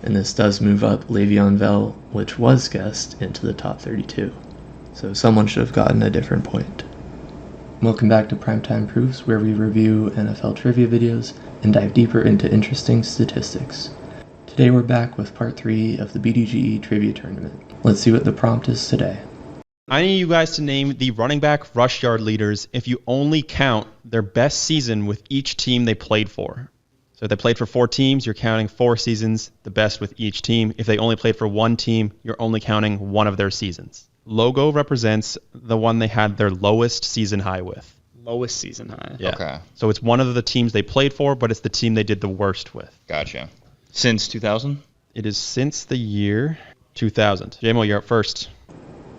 and this does move up Le'Veon Bell, which was guessed, into the top 32. So someone should have gotten a different point. Welcome back to Primetime Proofs, where we review NFL trivia videos and dive deeper into interesting statistics. Today we're back with part 3 of the BDGE Trivia Tournament. Let's see what the prompt is today. I need you guys to name the running back rush yard leaders if you only count their best season with each team they played for. So if they played for 4 teams, you're counting 4 seasons, the best with each team. If they only played for 1 team, you're only counting 1 of their seasons. Logo represents the one they had their lowest season high with. Lowest season high. Yeah. Okay. So it's one of the teams they played for, but it's the team they did the worst with. Gotcha. Since 2000? It is since the year 2000. Jaymo, you're up first.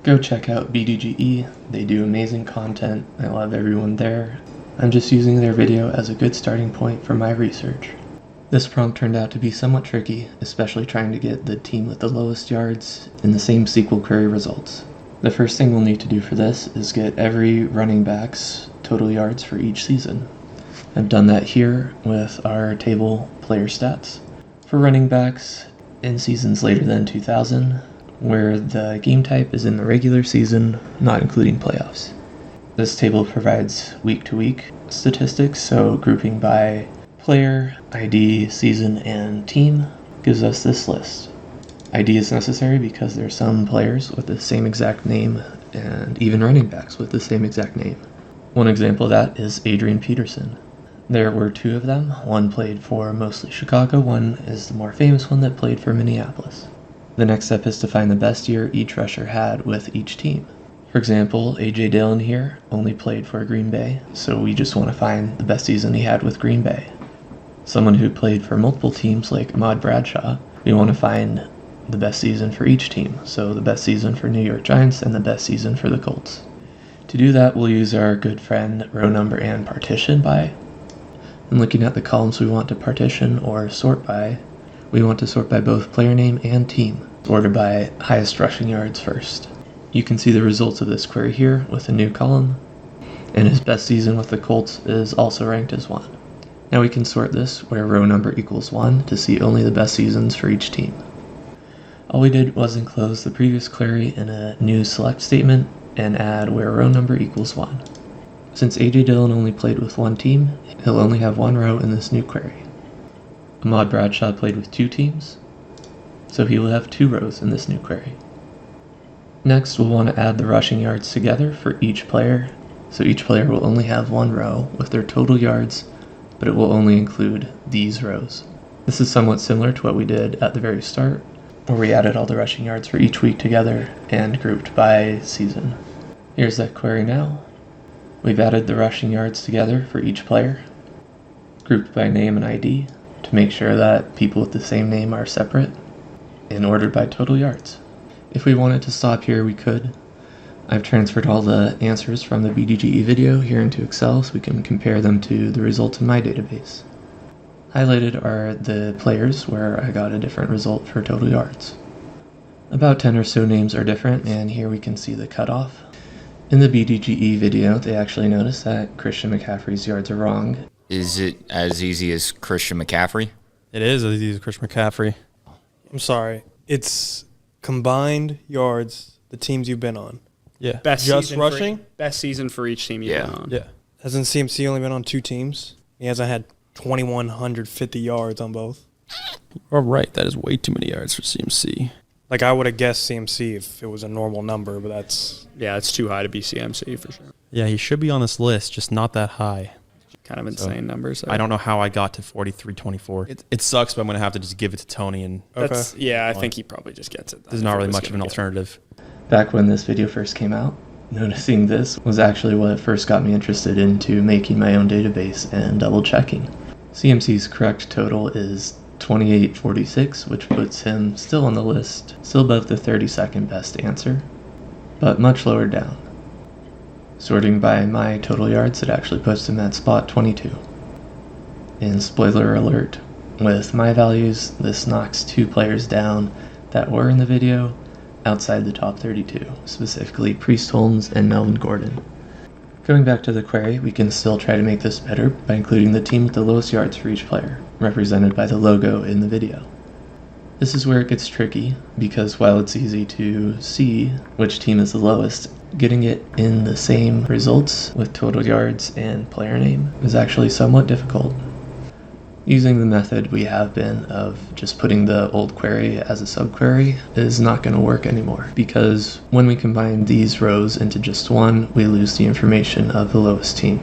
Go check out BDGE. They do amazing content. I love everyone there. I'm just using their video as a good starting point for my research. This prompt turned out to be somewhat tricky, especially trying to get the team with the lowest yards in the same SQL query results. The first thing we'll need to do for this is get every running back's total yards for each season. I've done that here with our table player stats. For running backs in seasons later than 2000, where the game type is in the regular season, not including playoffs. This table provides week-to-week statistics, so grouping by player, ID, season, and team gives us this list. ID is necessary because there are some players with the same exact name and even running backs with the same exact name. One example of that is Adrian Peterson. There were 2 of them. One played for mostly Chicago, one is the more famous one that played for Minneapolis. The next step is to find the best year each rusher had with each team. For example, A.J. Dillon here only played for Green Bay, so we just want to find the best season he had with Green Bay. Someone who played for multiple teams like Ahmad Bradshaw, we want to find the best season for each team, so the best season for New York Giants and the best season for the Colts. To do that, we'll use our good friend row number and partition by. And looking at the columns we want to partition or sort by, we want to sort by both player name and team, ordered by highest rushing yards first. You can see the results of this query here with a new column, and his best season with the Colts is also ranked as 1. Now we can sort this where row number equals 1 to see only the best seasons for each team. All we did was enclose the previous query in a new select statement and add where row number equals 1. Since A.J. Dillon only played with 1 team, he'll only have 1 row in this new query. Ahmad Bradshaw played with 2 teams, so he will have 2 rows in this new query. Next, we'll want to add the rushing yards together for each player, so each player will only have 1 row with their total yards, but it will only include these rows. This is somewhat similar to what we did at the very start, where we added all the rushing yards for each week together and grouped by season. Here's that query now. We've added the rushing yards together for each player, grouped by name and ID, to make sure that people with the same name are separate, and ordered by total yards. If we wanted to stop here, we could. I've transferred all the answers from the BDGE video here into Excel so we can compare them to the results in my database. Highlighted are the players where I got a different result for total yards. About 10 or so names are different, and here we can see the cutoff. In the BDGE video, they actually noticed that Christian McCaffrey's yards are wrong. Is it as easy as Christian McCaffrey? It is as easy as Christian McCaffrey. I'm sorry. It's combined yards, the teams you've been on. Yeah. Best Just season rushing? Best season for each team you've been on. Yeah. Hasn't CMC only been on 2 teams? He hasn't had 2,150 yards on both. All right, that is way too many yards for CMC. Like, I would have guessed CMC if it was a normal number, but that's... Yeah, it's too high to be CMC for sure. Yeah, he should be on this list, just not that high. Kind of insane numbers. I don't know how I got to 43-24. It sucks, but I'm going to have to just give it to Tony. And Yeah, I think he probably just gets it. There's not really much of an alternative. Back when this video first came out, noticing this was actually what first got me interested into making my own database and double checking. CMC's correct total is 2846, which puts him still on the list, still above the 32nd best answer, but much lower down. Sorting by my total yards, it actually puts him at spot 22. And spoiler alert, with my values, this knocks 2 players down that were in the video outside the top 32, specifically Priest Holmes and Melvin Gordon. Going back to the query, we can still try to make this better by including the team with the lowest yards for each player, represented by the logo in the video. This is where it gets tricky, because while it's easy to see which team is the lowest, getting it in the same results with total yards and player name is actually somewhat difficult. Using the method we have been of just putting the old query as a subquery is not going to work anymore, because when we combine these rows into just one, we lose the information of the lowest team.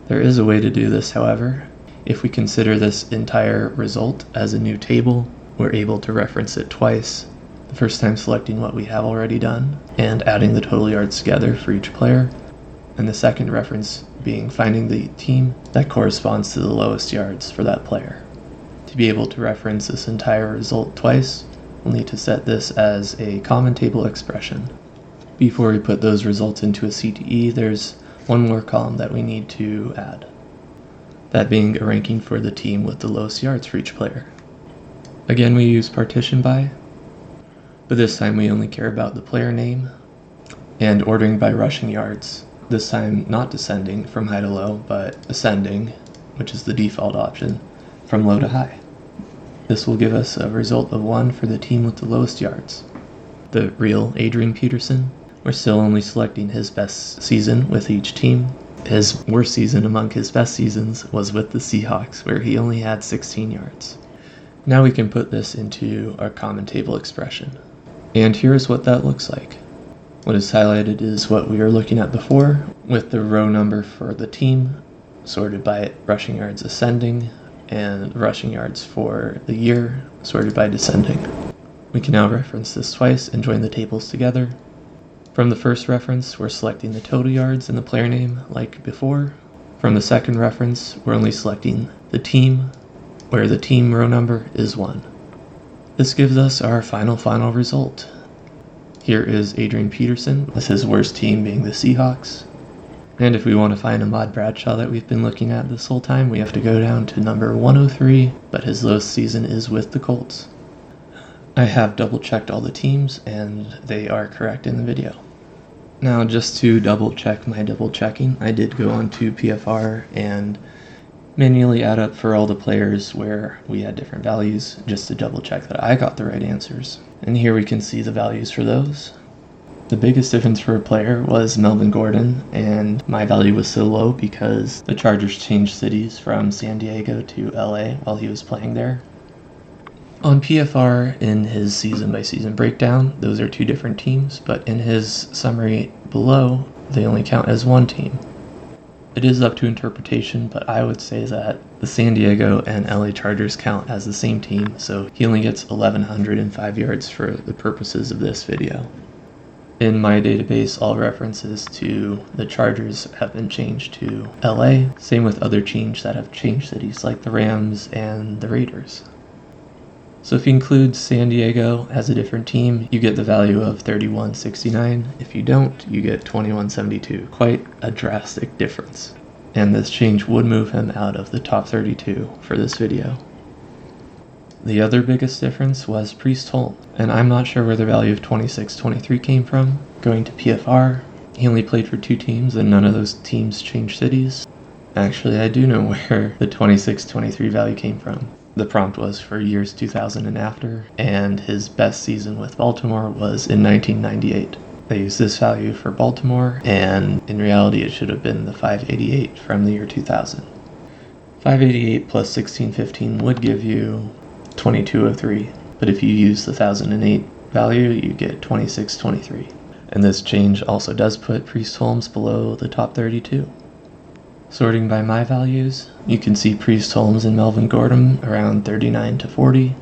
There is a way to do this, however. If we consider this entire result as a new table, we're able to reference it twice, the first time selecting what we have already done and adding the total yards together for each player, and the second reference being finding the team that corresponds to the lowest yards for that player. To be able to reference this entire result twice, we'll need to set this as a common table expression. Before we put those results into a CTE, there's one more column that we need to add, that being a ranking for the team with the lowest yards for each player. Again, we use partition by, but this time we only care about the player name, and ordering by rushing yards. This time not descending from high to low, but ascending, which is the default option, from low to high. This will give us a result of 1 for the team with the lowest yards. The real Adrian Peterson, we're still only selecting his best season with each team. His worst season among his best seasons was with the Seahawks, where he only had 16 yards. Now we can put this into our common table expression. And here's what that looks like. What is highlighted is what we were looking at before, with the row number for the team sorted by rushing yards ascending, and rushing yards for the year sorted by descending. We can now reference this twice and join the tables together. From the first reference, we're selecting the total yards and the player name like before. From the second reference, we're only selecting the team, where the team row number is 1. This gives us our final result. Here is Adrian Peterson, with his worst team being the Seahawks. And if we want to find Ahmad Bradshaw that we've been looking at this whole time, we have to go down to number 103, but his lowest season is with the Colts. I have double checked all the teams, and they are correct in the video. Now, just to double check my double checking, I did go on to PFR and manually add up for all the players where we had different values, just to double check that I got the right answers. And here we can see the values for those. The biggest difference for a player was Melvin Gordon, and my value was so low because the Chargers changed cities from San Diego to LA while he was playing there. On PFR, in his season-by-season breakdown, those are 2 different teams, but in his summary below, they only count as 1 team. It is up to interpretation, but I would say that the San Diego and LA Chargers count as the same team, so he only gets 1,105 yards for the purposes of this video. In my database, all references to the Chargers have been changed to LA, same with other teams that have changed cities like the Rams and the Raiders. So if you include San Diego as a different team, you get the value of 3169. If you don't, you get 2172. Quite a drastic difference. And this change would move him out of the top 32 for this video. The other biggest difference was Priest Holm, and I'm not sure where the value of 2623 came from. Going to PFR, he only played for 2 teams and none of those teams changed cities. Actually, I do know where the 2623 value came from. The prompt was for years 2000 and after, and his best season with Baltimore was in 1998. They used this value for Baltimore, and in reality it should have been the 588 from the year 2000. 588 plus 1615 would give you 2203, but if you use the 1008 value, you get 2623. And this change also does put Priest Holmes below the top 32. Sorting by my values, you can see Priest Holmes and Melvin Gordon around 39 to 40,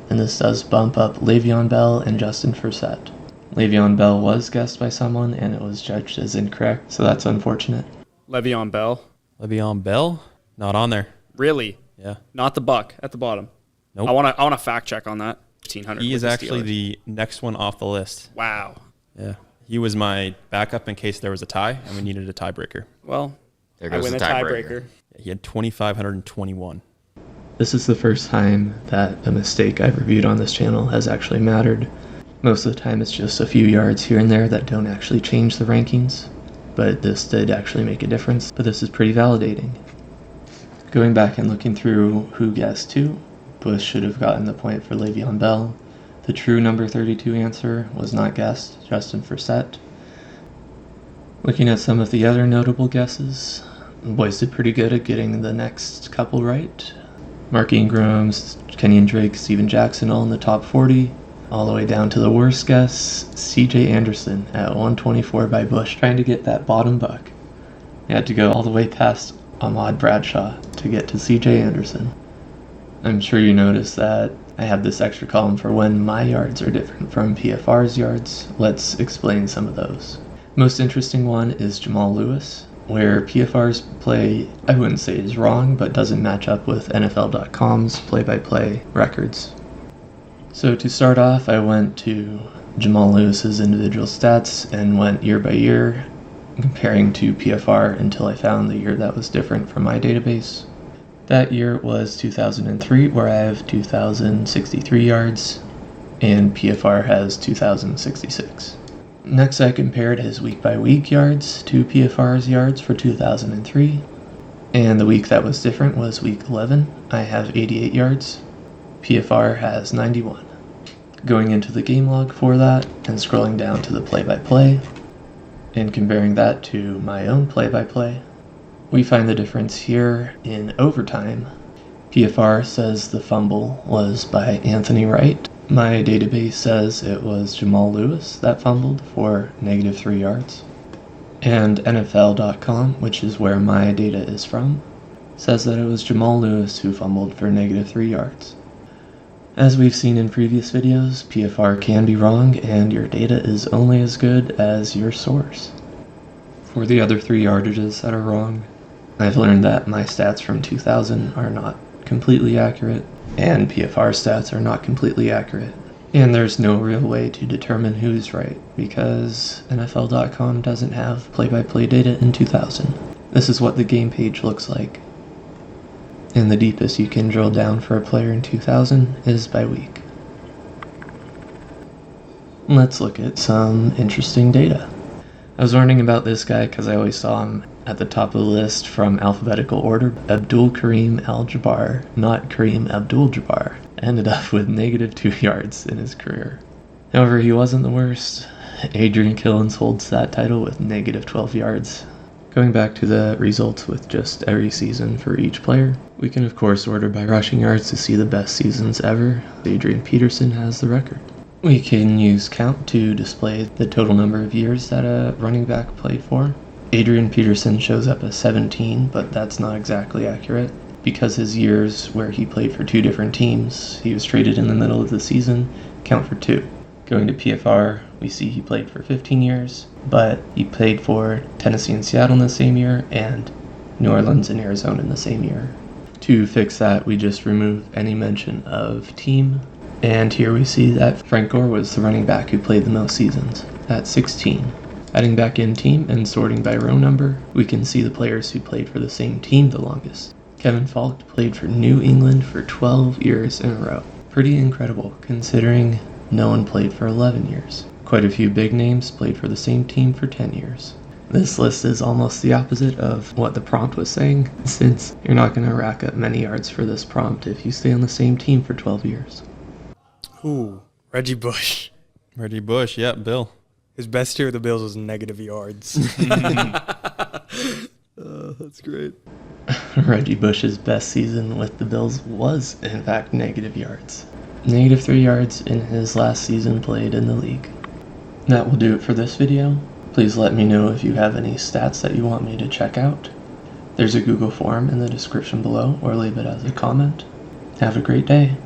and this does bump up Le'Veon Bell and Justin Forsett. Le'Veon Bell was guessed by someone, and it was judged as incorrect, so that's unfortunate. Le'Veon Bell. Le'Veon Bell? Not on there. Really? Yeah. Not the Buck at the bottom. Nope. I want to fact check on that. 1500. He is actually Steelers. the next one off the list. Wow. Yeah. He was my backup in case there was a tie, and we needed a tiebreaker. Well, There I goes win the the tiebreaker. tiebreaker. He had 2,521. This is the first time that a mistake I've reviewed on this channel has actually mattered. Most of the time it's just a few yards here and there that don't actually change the rankings, but this did actually make a difference, but this is pretty validating. Going back and looking through who guessed who, Bush should have gotten the point for Le'Veon Bell. The true number 32 answer was not guessed, Justin Forsett. Looking at some of the other notable guesses, the boys did pretty good at getting the next couple right. Mark Ingram, Kenyon Drake, Steven Jackson all in the top 40. All the way down to the worst guess, C.J. Anderson at 124 by Bush, trying to get that bottom buck. He had to go all the way past Ahmad Bradshaw to get to C.J. Anderson. I'm sure you noticed that I have this extra column for when my yards are different from PFR's yards. Let's explain some of those. Most interesting one is Jamal Lewis, where PFR's play, I wouldn't say is wrong, but doesn't match up with NFL.com's play-by-play records. So to start off, I went to Jamal Lewis's individual stats and went year by year, comparing to PFR until I found the year that was different from my database. That year was 2003, where I have 2,063 yards, and PFR has 2,066. Next, I compared his week-by-week yards to PFR's yards for 2003, and the week that was different was week 11. I have 88 yards. PFR has 91. Going into the game log for that and scrolling down to the play-by-play and comparing that to my own play-by-play, we find the difference here in overtime. PFR says the fumble was by Anthony Wright. My database says it was Jamal Lewis that fumbled for -3 yards. And NFL.com, which is where my data is from, says that it was Jamal Lewis who fumbled for -3 yards. As we've seen in previous videos, PFR can be wrong, and your data is only as good as your source. For the other 3 yardages that are wrong, I've learned that my stats from 2000 are not completely accurate, and PFR stats are not completely accurate. And there's no real way to determine who's right, because NFL.com doesn't have play-by-play data in 2000. This is what the game page looks like. And the deepest you can drill down for a player in 2000 is by week. Let's look at some interesting data. I was learning about this guy because I always saw him at the top of the list from alphabetical order. Abdul Kareem Al-Jabbar, not Kareem Abdul-Jabbar, ended up with -2 yards in his career. However, he wasn't the worst. Adrian Killens holds that title with -12 yards. Going back to the results with just every season for each player, we can of course order by rushing yards to see the best seasons ever. Adrian Peterson has the record. We can use count to display the total number of years that a running back played for. Adrian Peterson shows up as 17, but that's not exactly accurate, because his years where he played for 2 different teams, he was traded in the middle of the season, count for 2. Going to PFR, we see he played for 15 years, but he played for Tennessee and Seattle in the same year, and New Orleans and Arizona in the same year. To fix that, we just remove any mention of team, and here we see that Frank Gore was the running back who played the most seasons, at 16. Adding back in team and sorting by row number, we can see the players who played for the same team the longest. Kevin Falk played for New England for 12 years in a row. Pretty incredible, considering no one played for 11 years. Quite a few big names played for the same team for 10 years. This list is almost the opposite of what the prompt was saying, since you're not going to rack up many yards for this prompt if you stay on the same team for 12 years. Ooh, Reggie Bush. Reggie Bush, yeah, Bill. His best year of the Bills was -yards. That's great. Reggie Bush's best season with the Bills was, in fact, -yards. -3 yards in his last season played in the league. That will do it for this video. Please let me know if you have any stats that you want me to check out. There's a Google form in the description below, or leave it as a comment. Have a great day.